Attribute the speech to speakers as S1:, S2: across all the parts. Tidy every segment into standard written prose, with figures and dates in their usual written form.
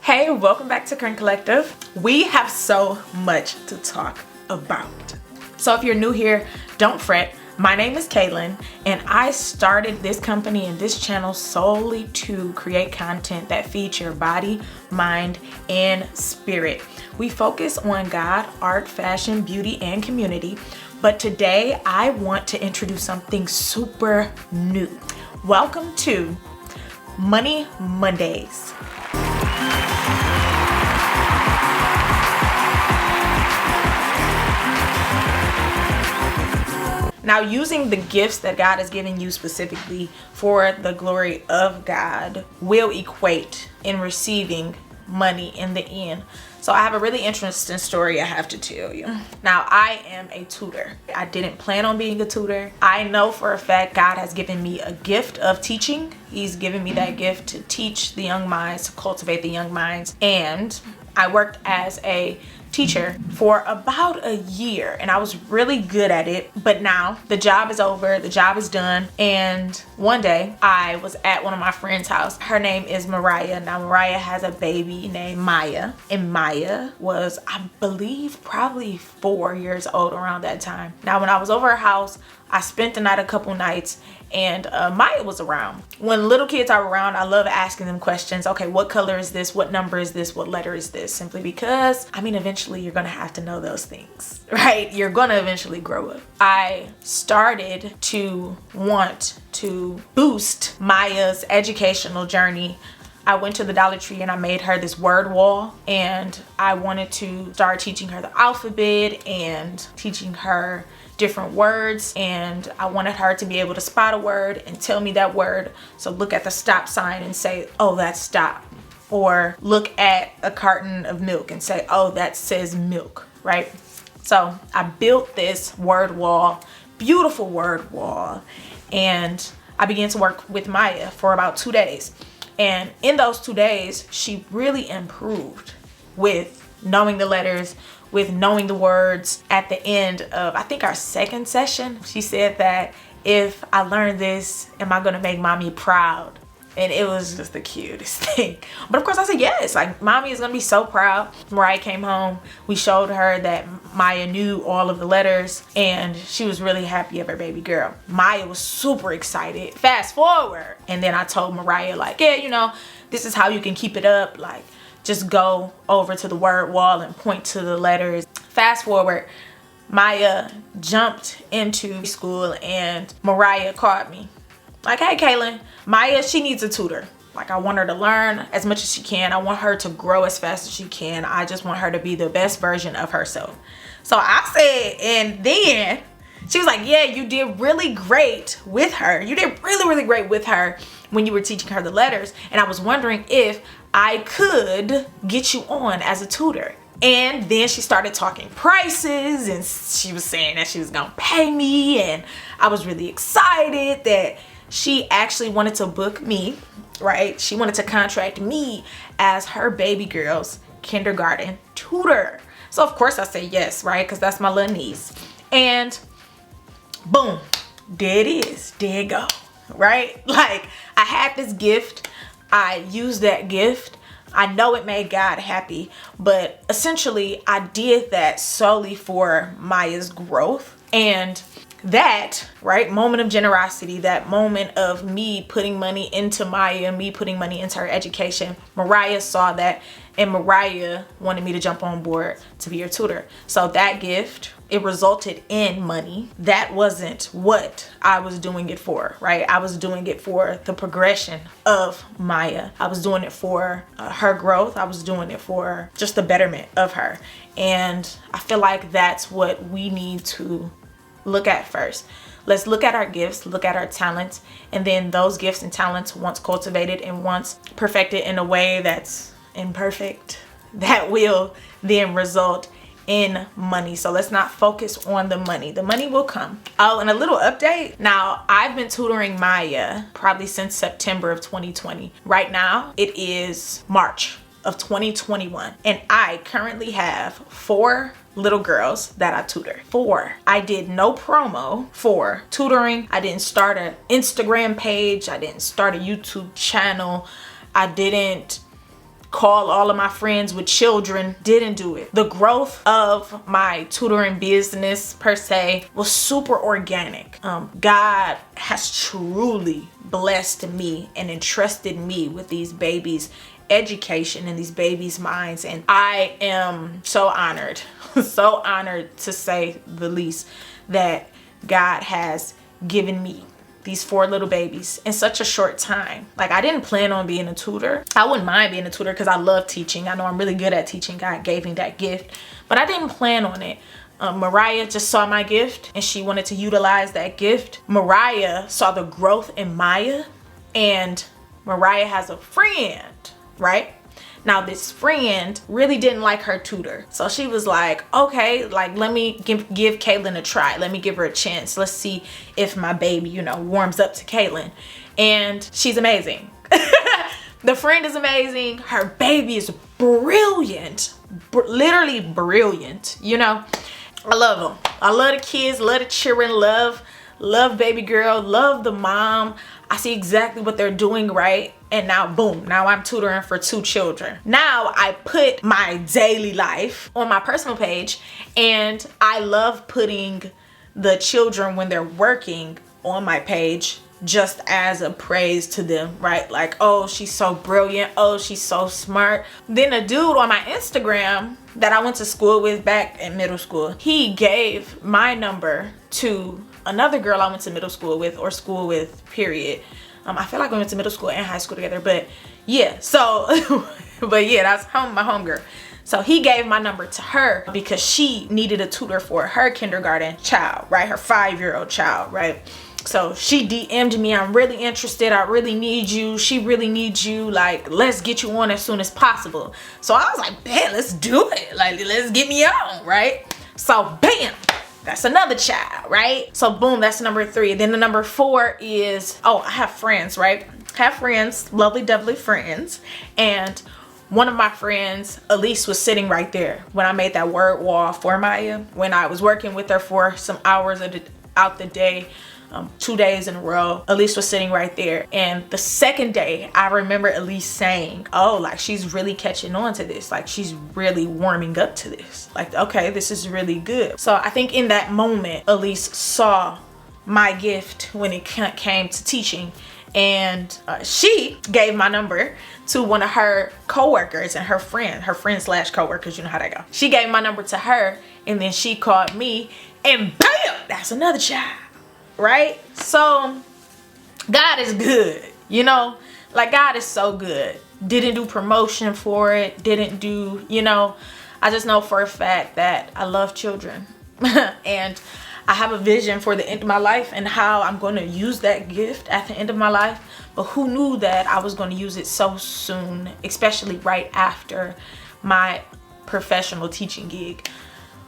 S1: Hey, welcome back to Current Collective. We have so much to talk about. So if you're new here, don't fret. My name is Kaylin, and I started this company and this channel solely to create content that feeds your body, mind, and spirit. We focus on God, art, fashion, beauty, and community. But today I want to introduce something super new. Welcome to Money Mondays. Now, using the gifts that God has given you specifically for the glory of God will equate in receiving money in the end. So I have a really interesting story I have to tell you. Now, I am a tutor. I didn't plan on being a tutor. I know for a fact God has given me a gift of teaching. He's given me that gift to teach the young minds, to cultivate the young minds. And I worked as a teacher for about a year and I was really good at it, but now the job is over, the job is done. And one day I was at one of my friend's house. Her name is Mariah. Now Mariah has a baby named Maya, and Maya was, I believe, probably 4 years old around that time. Now when I was over her house, I spent the night a couple nights, and Maya was around. When little kids are around, I love asking them questions. Okay, what color is this? What number is this? What letter is this? Simply because, I mean, eventually you're gonna have to know those things, right? You're gonna eventually grow up. I started to want to boost Maya's educational journey. I went to the Dollar Tree and I made her this word wall, and I wanted to start teaching her the alphabet and teaching her different words, and I wanted her to be able to spot a word and tell me that word. So look at the stop sign and say, oh, that's stop. Or look at a carton of milk and say, oh, that says milk, right? So I built this word wall, beautiful word wall, and I began to work with Maya for about 2 days. And in those 2 days, she really improved with knowing the letters, with knowing the words. At the end of, I think, our second session, she said that, if I learn this, am I gonna make mommy proud? And it was just the cutest thing. But of course I said yes, like mommy is gonna be so proud. Mariah came home, we showed her that Maya knew all of the letters, and she was really happy of her baby girl. Maya was super excited. Fast forward, and then I told Mariah, like, yeah, you know, this is how you can keep it up. Like, just go over to the word wall and point to the letters. Fast forward, Maya jumped into school and Mariah called me. Like, hey Kaylin, Maya, she needs a tutor. Like, I want her to learn as much as she can. I want her to grow as fast as she can. I just want her to be the best version of herself. So I said, and then she was like, yeah, you did really great with her. You did really, really great with her when you were teaching her the letters. And I was wondering if I could get you on as a tutor. And then she started talking prices, and she was saying that she was gonna pay me, and I was really excited that she actually wanted to book me, right? She wanted to contract me as her baby girl's kindergarten tutor. So of course I said yes, right? Because that's my little niece. And boom, there it is, there it go, right? Like, I had this gift, I used that gift. I know it made God happy, but essentially I did that solely for Maya's growth. And that, right, moment of generosity, that moment of me putting money into Maya, me putting money into her education, Mariah saw that, and Mariah wanted me to jump on board to be her tutor. So that gift, it resulted in money. That wasn't what I was doing it for, right? I was doing it for the progression of Maya. I was doing it for her growth. I was doing it for just the betterment of her. And I feel like that's what we need to look at first. Let's look at our gifts, look at our talents, and then those gifts and talents, once cultivated and once perfected in a way that's imperfect, that will then result in money. So let's not focus on the money. The money will come. Oh, and a little update. Now, I've been tutoring Maya probably since September of 2020. Right now, it is March of 2021, and I currently have 4 little girls that I tutor. 4. I did no promo for tutoring. I didn't start an Instagram page. I didn't start a YouTube channel. I didn't call all of my friends with children. Didn't do it. The growth of my tutoring business per se was super organic. God has truly blessed me and entrusted me with these babies' education and these babies' minds, and I am so honored so honored to say the least, that God has given me these 4 little babies in such a short time. Like, I didn't plan on being a tutor. I wouldn't mind being a tutor because I love teaching. I know I'm really good at teaching. God gave me that gift, but I didn't plan on it. Mariah just saw my gift and she wanted to utilize that gift. Mariah saw the growth in Maya, and Mariah has a friend, right? Now this friend really didn't like her tutor. So she was like, okay, like, let me give Caitlin a try. Let me give her a chance. Let's see if my baby, you know, warms up to Caitlin. And she's amazing. The friend is amazing. Her baby is brilliant. Literally brilliant, you know. I love them. I love the kids, love the children, love baby girl, love the mom. I see exactly what they're doing right. And now, boom, now I'm tutoring for 2 children. Now I put my daily life on my personal page, and I love putting the children when they're working on my page just as a praise to them, right? Like, oh, she's so brilliant. Oh, she's so smart. Then a dude on my Instagram that I went to school with back in middle school, he gave my number to another girl I went to middle school with, or school with, period. I feel like we went to middle school and high school together, but yeah, so, but yeah, that's my homegirl. So he gave my number to her because she needed a tutor for her kindergarten child, right? Her 5-year-old child, right? So she DM'd me, I'm really interested, I really need you, she really needs you, like, let's get you on as soon as possible. So I was like, man, let's do it, like, let's get me on, right? So bam, that's another child, right? So boom, that's number 3. Then the number 4 is, oh, I have friends, right? Have friends, lovely, lovely friends. And one of my friends, Elise, was sitting right there when I made that word wall for Maya, when I was working with her for some hours out the day, 2 days in a row. Elise was sitting right there. And the second day, I remember Elise saying, oh, like, she's really catching on to this. Like, she's really warming up to this. Like, okay, this is really good. So I think in that moment, Elise saw my gift when it came to teaching. And she gave my number to one of her coworkers and her friend slash coworkers, you know how that go. She gave my number to her, and then she called me, and bam, that's another child. Right? So God is good, you know, like, God is so good. Didn't do promotion for it, didn't do, you know, I just know for a fact that I love children and I have a vision for the end of my life and how I'm going to use that gift at the end of my life. But who knew that I was going to use it so soon, especially right after my professional teaching gig.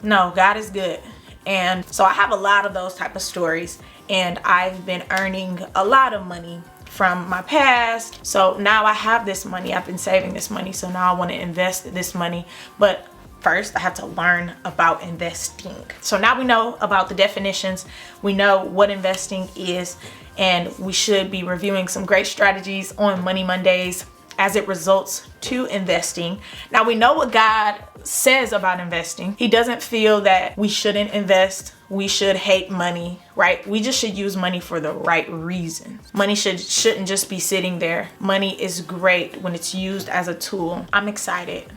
S1: No, God is good. And so I have a lot of those type of stories, and I've been earning a lot of money from my past. So now I have this money, I've been saving this money, so now I want to invest this money. But first I have to learn about investing. So now we know about the definitions, we know what investing is, and we should be reviewing some great strategies on Money Mondays as it results to investing. Now we know what God says about investing. He doesn't feel that we shouldn't invest, we should hate money, right? We just should use money for the right reasons. Money shouldn't just be sitting there. Money is great when it's used as a tool. I'm excited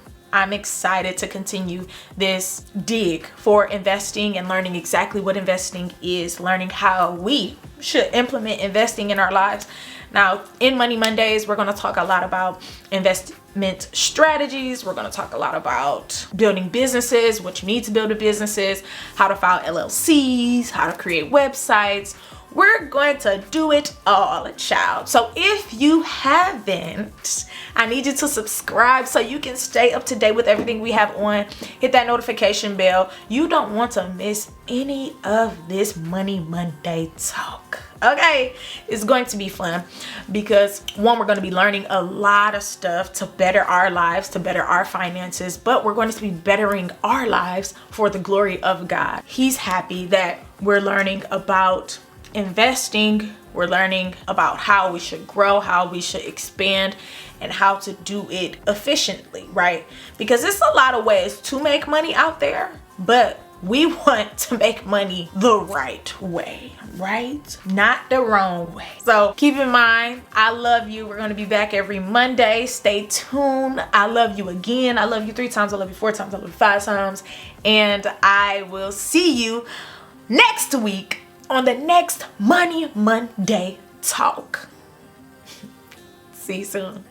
S1: to continue this dig for investing and learning exactly what investing is, learning how we should implement investing in our lives. Now, in Money Mondays, we're going to talk a lot about investment strategies. We're going to talk a lot about building businesses, what you need to build businesses, how to file LLCs, how to create websites. We're going to do it all, child. So if you haven't, I need you to subscribe so you can stay up to date with everything we have on. Hit that notification bell. You don't want to miss any of this Money Monday talk. Okay, it's going to be fun because, one, we're going to be learning a lot of stuff to better our lives, to better our finances, but we're going to be bettering our lives for the glory of God. He's happy that we're learning about investing We're learning about how we should grow, how we should expand, and how to do it efficiently, right? Because there's a lot of ways to make money out there, but we want to make money the right way, right? Not the wrong way. So keep in mind, I love you. We're going to be back every Monday. Stay tuned. I love you again. I love you 3 times. I love you 4 times. I love you 5 times. And I will see you next week on the next Money Monday Talk. See you soon.